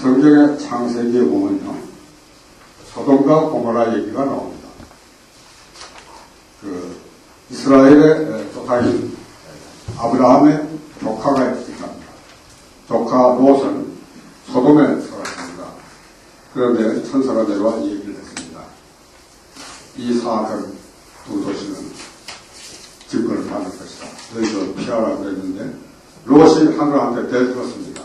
성경의 창세기에 보면요, 소돔과 고모라 얘기가 나옵니다. 그 이스라엘의 조상인 아브라함의 조카가 있습니다. 조카 롯은 소돔에 살았습니다. 그런데 천사가 내려와 얘기를 했습니다. 이 사악한 두 도시는 증거를 받을 것이다. 너희들 피하라고 그랬는데 롯이 하늘한테 대들었습니다.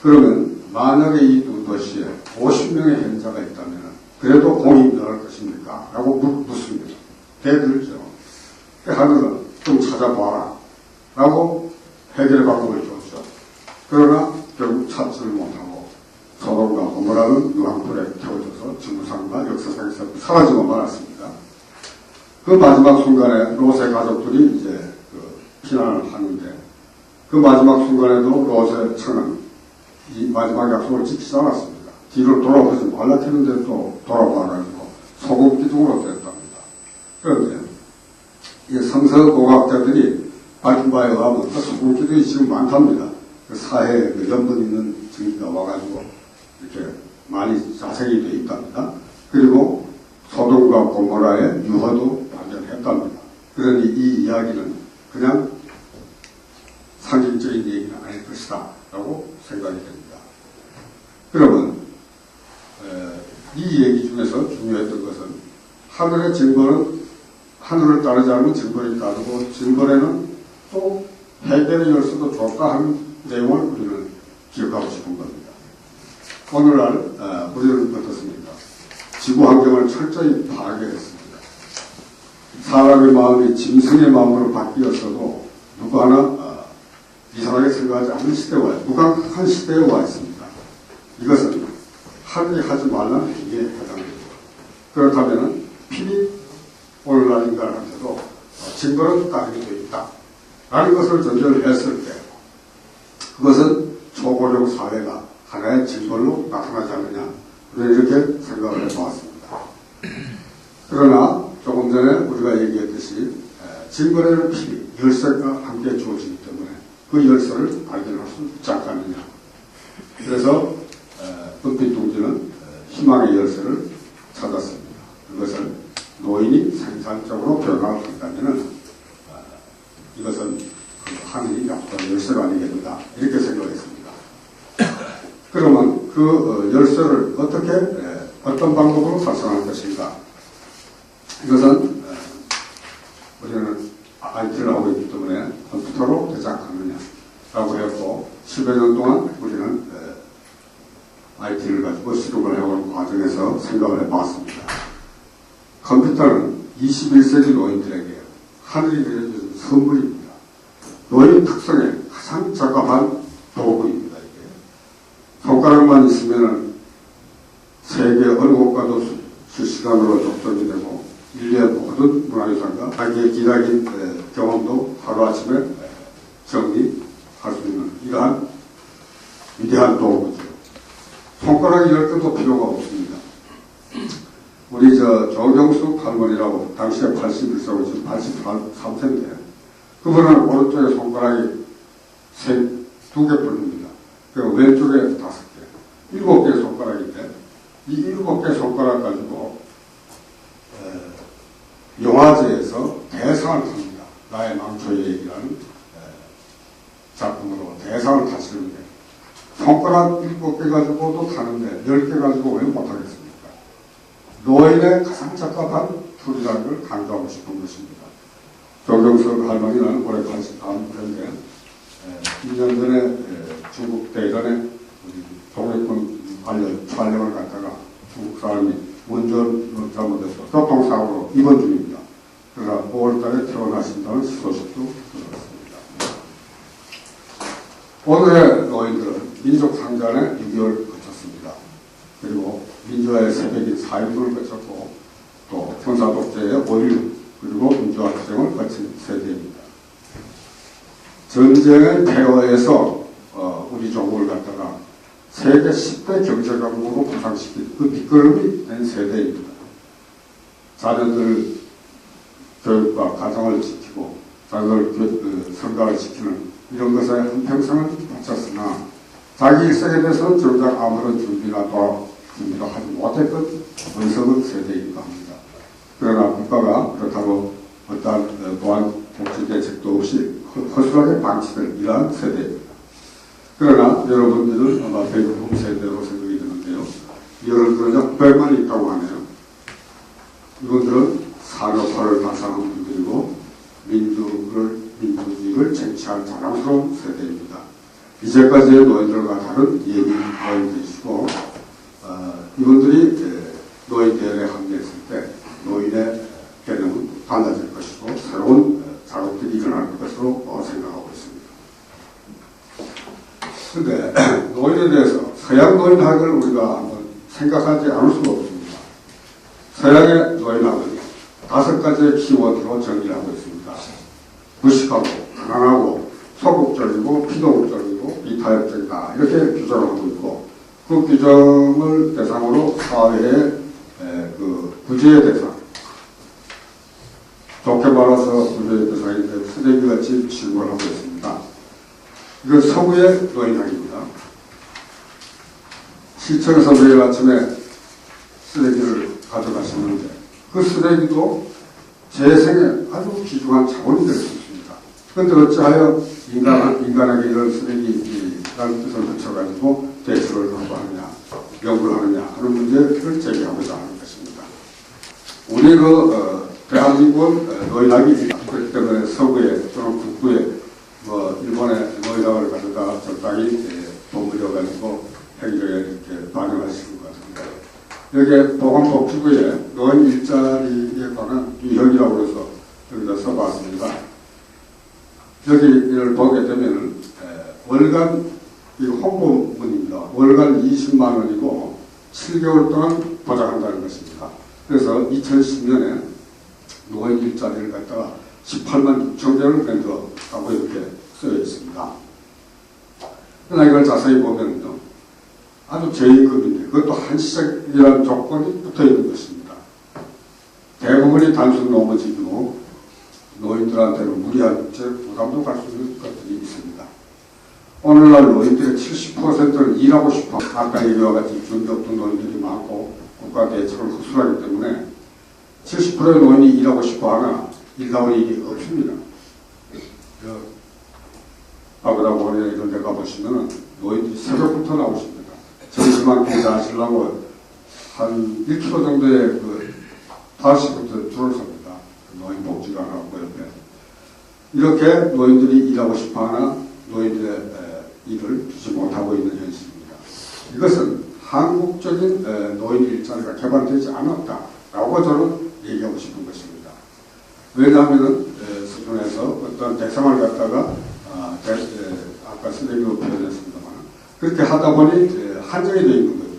그러면 만약에 이 두 도시에 50명의 hen자가 있다면 그래도 공이 면할 것입니까? 라고 묻습니다. 대들죠. 하늘은 좀 찾아봐라 라고 해결의 방법을 줬죠. 그러나 결국 찾지를 못하고 소돔과 고모라는 유황불에 태워져서 지구상과 역사상에서 사라지고 말았습니다. 그 마지막 순간에 롯의 가족들이 이제 피난을 하는데 그 마지막 순간에도 롯의 처는 이 마지막 약속을 지키지 않았습니다. 뒤를 돌아보지 말라 했는데 또 돌아봐가지고 소금 기둥으로 됐답니다. 그런데 이 성서공학자들이 밝힌 바에 의하면 그 소금 기둥이 지금 많답니다. 그 사해에 그 염분 있는 증기가 와가지고 이렇게 많이 자생이 되어 있답니다. 그리고 소돔과 고모라의 유화도 발견했답니다. 그러니 이 이야기는 그냥 상징적인 얘기는 아닐 것이다 라고 생각이 됩니다. 그러면 이 얘기 중에서 중요했던 것은 하늘의 징벌은 하늘을 따르지 않으면 징벌이 따르고 징벌에는 또 해결의 열쇠도 좋다 하는 내용을 우리는 기억하고 싶은 겁니다. 오늘날 우리는 어떻습니까? 지구 환경을 철저히 파괴했습니다. 사람의 마음이 짐승의 마음으로 바뀌었어도 누구 하나 이상하게 생각하지 않는 시대와 무감한 시대에 와 있습니다. 이것은 하늘이 하지 말라는 행위에 해당됩니다. 그렇다면 필히 오늘날 인간한테도 징벌은 따르게 되어 있다 라는 것을 전제를 했을 때 그것은 초고령 사회가 하나의 징벌로 나타나지 않느냐 우리는 이렇게 생각을 해보았습니다. 그러나 조금 전에 우리가 얘기했듯이 징벌에는 필히 열쇠가 함께 주어지기 때문에 그 열쇠를 발견할 수 있지 않겠느냐. 그래서 은빛둥지는 희망의 열쇠를 찾았습니다. 그것을 노인이 생산적으로 변화를 한다면 이것은 하늘이 약속한 열쇠가 아니겠는가 이렇게 생각했습니다. 그러면 그 열쇠를 어떻게 어떤 방법으로 달성할 것인가? 이것은 우리는 IT를 하고 있기 때문에 컴퓨터로 제작하느냐라고 했고 10여 년 동안 우리는 IT를 가지고 실험을 해오는 과정에서 생각을 해봤습니다. 컴퓨터는 21세기 노인들에게 하늘이 내려준 선물입니다. 노인 특성에 가장 적합한 도구입니다. 이게. 손가락만 있으면 세계 어느 곳과도 실시간으로 접촉이 되고 인류의 모든 문화유산과 자기의 기나긴 경험도 하루아침에 정리할 수 있는 이러한 위대한 도구죠. 손가락이 10개도 필요가 없습니다. 우리 조경숙 할머니라고 당시에 81세고 지금 83세인데 그분은 오른쪽에 손가락이 2개 뿐입니다. 그리고 왼쪽에 5개, 7개의 손가락인데 이 7개의 손가락 가지고 영화제에서 대상을 탑니다. 나의 망초의 얘기라는 작품으로 대상을 타시는데 손가락 7개 가지고도 타는데 10개 가지고 왜 못하겠습니까? 노인의 가장 적합한 툴이라는 걸 강조하고 싶은 것입니다. 조경석 할머니는 올해 83세인데 2년 전에 중국 대전에 독립군 촬영을 갔다가 중국 사람이 운전을 잘못해서 교통사고로 입원 중입니다. 그러나 5월달에 퇴원하신다는 소식도 들었습니다. 오늘의 노인들은 민족 상잔의 6.25를 거쳤습니다. 그리고 민주화의 새벽인 4.19를 거쳤고 또 군사독재의 5.16 그리고 민주화 투쟁을 거친 세대입니다. 전쟁의 폐허에서 우리 종국을 갖다가 세계 10대 경제강국으로 부상시킨 그 뒷걸음이 된 세대입니다. 자녀들 교육과 가정을 지키고 자녀들 성과를 지키는 이런 것에 한평생을 바쳤으나 자기 일생에 대해서는 정작 아무런 준비도 하지 못했던 어리석은 세대이기도 합니다. 그러나 국가가 그렇다고 어떠한 보안 복지 대책도 없이 허술하게 방치된 이러한 세대입니다. 그러나 여러분들은 아마 배고픔 세대로 생각이 드는데요. 이거는 그러자 900만이 있다고 하네요. 이분들은 산업화를 달성한 분들이고 민주주의를 쟁취한 자랑스러운 세대입니다. 이제까지의 노인들과 다른 예비 노인들이시고 이분들이 노인대회에 합류했을 때 노인의 개념은 달라질 것이고 새로운 작업들이 일어날 것으로 생각하고 있습니다. 그런데 노인에 대해서 서양 노인학을 우리가 한번 생각하지 않을 수가 없습니다. 서양의 노인학은 5가지의 키워드로 정의를 하고 있습니다. 무식하고 가난하고 소극적이고 피도극적이고 비타협적이다 이렇게 규정을 하고 있고 그 규정을 대상으로 사회의 그 구제의 대상 좋게 말해서 구제의 대상인데 쓰레기같이 취급을 하고 있습니다. 이건 서구의 노인학입니다. 시청에서 매일 아침에 쓰레기를 가져가시는데 그 쓰레기도 재생에 아주 귀중한 자원이 될 수 있습니다. 그런데 어찌하여 인간에게 이런 쓰레기라는 뜻을 붙여가지고 대처를 하고 하느냐, 연구를 하느냐 하는 문제를 제기하고자 하는 것입니다. 우리 대한민국은 노인학입니다. 그렇기 때문에 서구에 또는 북부에 일본의 노인학을 가져다 적당히 버무려가지고 행정에 이렇게 반영하시는 것 같은데 여기에 보건복지부에 노인 일자리에 관한 유형이라고 해서 여기다 써봤습니다. 여기를 보게 되면 월간 이 홍보문입니다. 월간 20만 원이고 7개월 동안 보장한다는 것입니다. 그래서 2010년에 노인 일자리를 갖다가 18만 6천 개를 만들었다고 이렇게 쓰여 있습니다. 그러나 이걸 자세히 보면요. 아주 저임금인데 그것도 한시적이라는 조건이 붙어있는 것입니다. 대부분이 단순 노무직이고 노인들한테는 무리한 부담도 갈 수 있는 것들이 있습니다. 오늘날 노인들의 70%는 일하고 싶어 아까 얘기와 같이 준비 없던 노인들이 많고 국가 대책을 흡수하기 때문에 70%의 노인이 일하고 싶어 하나 일하는 일이 없습니다. 아버다 보리나 이런 데 가보시면 노인들이 새벽부터 나오십니다. 점심만 계좌하시려고 한 1km 정도의 5시부터 줄을 섭니다. 노인복지관하고 옆에. 이렇게 노인들이 일하고 싶어 하나 노인들의 일을 주지 못하고 있는 현실입니다. 이것은 한국적인 노인 일자리가 개발되지 않았다라고 저는 얘기하고 싶은 것입니다. 왜냐하면 수준에서 어떤 대상을 갖다가 아까 쓰레기로 표현했습니다만 그렇게 하다 보니 한정이 되어 있는 거죠.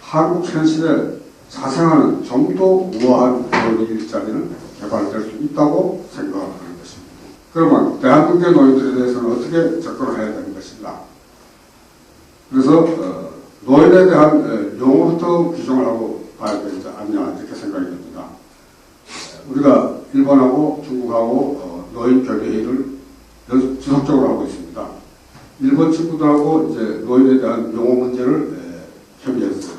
한국 현실에 자생하는 좀 더 우아한 노인 일자리는 개발될 수 있다고 생각하는 것입니다. 그러면 대한민국의 노인들에 대해서는 어떻게 접근을 해야 되는 것인가? 그래서 노인에 대한 용어부터 규정을 하고 봐야 되지 않냐 이렇게 생각이 됩니다. 우리가 일본하고 중국하고 노인 교류회의를 지속적으로 하고 있습니다. 일본 친구들하고 이제 노인에 대한 용어 문제를 협의했어요.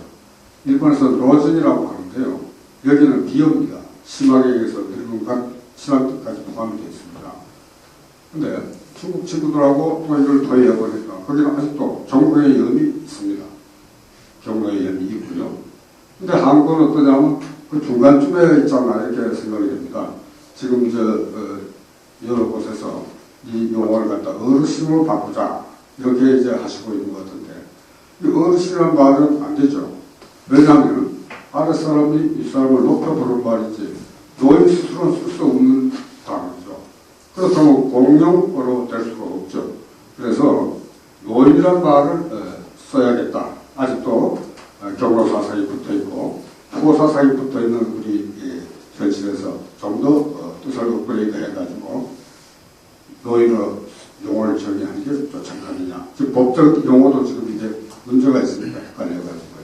일본에서 로진이라고 하는데요. 여기는 비어입니다. 심하게 얘기해서 늙은간 질환까지 포함이 되어 있습니다. 근데 중국 친구들하고 또 이걸 토의해보니까 거기는 아직도 종로의 염이 있습니다. 종로의 염이 있고요. 근데 한국은 어떠냐면 그 중간쯤에 있잖아 이렇게 생각이 됩니다. 지금 여러 곳에서 이 용어를 갖다 어르신으로 바꾸자 이렇게 이제 하시고 있는 것 같은데 이 어르신이라는 말은 안 되죠. 왜냐하면 아랫사람이 윗사람을 높여 부르는 말이지 노인 스스로는 쓸 수 없는 단어죠. 그렇다면 공용어로 될 수가 없죠. 그래서 노인이라는 말을 써야겠다. 아직도 경로사상이 붙어있고 투고사상이 붙어있는 우리 현실에서 좀 더 뜻을 업그레이드 해가지고 노인으로 용어를 정의하는 게 좋지 않느냐. 즉 법적 용어도 지금 이제 문제가 있으니까 헷갈려가지고요.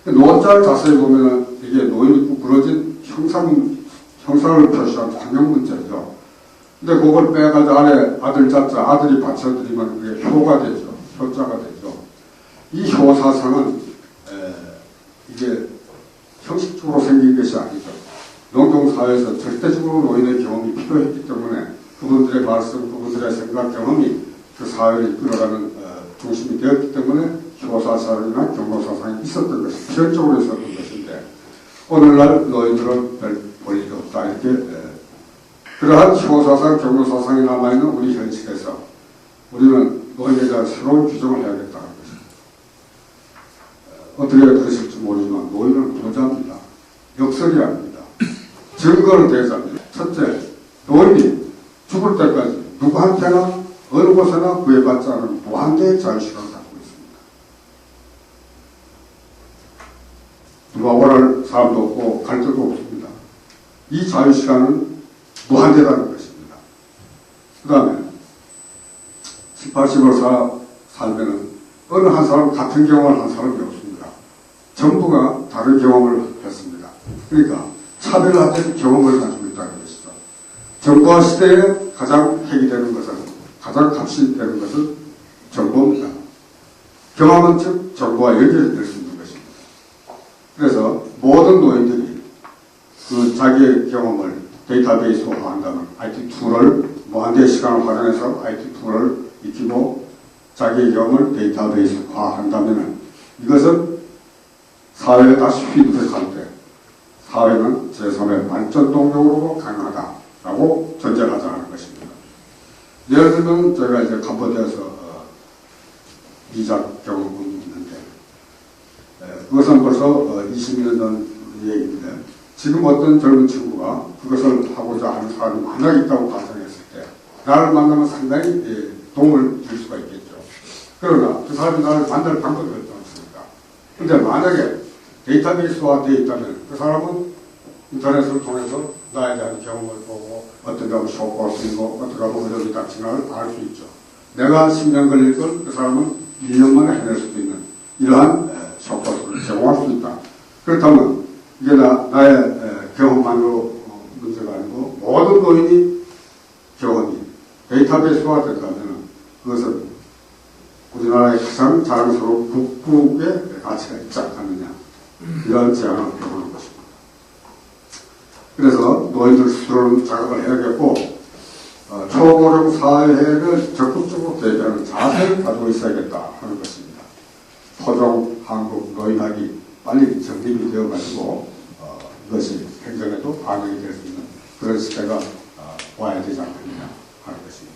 노자를 자세히 보면 이게 노인이 구부러진 형상을 표시한 장형 문자죠. 근데 그걸 빼가지고 안에 아들 글자자 아들이 받쳐드리면 그게 효가 되죠. 효자가 되죠. 이 효사상은 이게 형식적으로 생긴 것이 아니죠. 농경사회에서 절대적으로 노인의 경험이 필요했기 때문에 그분들의 말씀, 그분들의 생각, 경험이 그 사회를 이끌어가는 중심이 되었기 때문에 효사상이나 경로사상이 있었던 것이 필연적으로 있었던 것인데 오늘날 노인들은 별 볼일이 없다 이렇게 그러한 효사상, 경로사상이 남아있는 우리 현실에서 우리는 노인에 대한 새로운 규정을 해야겠다는 것입니다. 어떻게 들으실지 모르지만 노인은 부자입니다. 역설이 아닙니다. 증거는 대자입니다. 첫째, 노인이 죽을 때까지 누구한테나 어느 곳에나 구애받지 않은 무한대의 자유시간을 갖고 있습니다. 누가 원할 사람도 없고 갈 데도 없습니다. 이 자유시간은 무한대라는 것입니다. 그 다음에 7, 80을 살면은 어느 한 사람 같은 경험을 한 사람이 없습니다. 전부가 다른 경험을 했습니다. 그러니까 차별화된 경험을 가지고 있다는 것이죠. 정보화 시대에 가장 핵이 되는 것은 가장 값이 되는 것은 정보입니다. 경험은 즉 정보와 연결이 될 수 있는 것입니다. 그래서 모든 노인들이 그 자기의 경험을 데이터베이스화한다면 IT 툴을 무한대의 시간을 활용해서 IT 툴을 익히고 자기의 경험을 데이터베이스화한다면 이것은 사회에 다시 피드백할 때 사회는 제3의 발전 동력으로 가능하다라고 전제하자는 것입니다. 예를 들면 제가 이제 캄보디아에서 이작 경험이 있는데 그것은 벌써 20년 전 얘기인데 지금 어떤 젊은 친구가 그것을 하고자 하는 사람이 만약 있다고 가정했을 때 나를 만나면 상당히 도움을 줄 수가 있겠죠. 그러나 그 사람이 나를 만날 방법이 없지 않습니까? 그런데 만약에 데이터베이스화 되어 있다면 그 사람은 인터넷을 통해서 나에 대한 경험을 보고 어떻게 하면 쇼크할 수 있고 어떻게 하면 어려움이 닥치나를 알 수 있죠. 내가 10년 걸릴 걸 그 사람은 1년 만에 해낼 수도 있는 이러한 쇼크를 제공할 수 있다. 그렇다면 이게 나의 경험만으로 문제가 아니고 모든 노인이 경험이 데이터베이스화 된다면 그것은 우리나라의 가장 자랑스러운 북북의 가치가 있지 않느냐 이런 제안을 해보는 것입니다. 그래서 노인들 스스로는 자각을 해야겠고 초고령 사회를 적극적으로 대비하는 자세를 가지고 있어야겠다 하는 것입니다. 토종 한국 노인학이 빨리 정립이 되어가지고 이것이 행정에도 반영이 될 수 있는 그런 시대가 와야 되지 않겠느냐.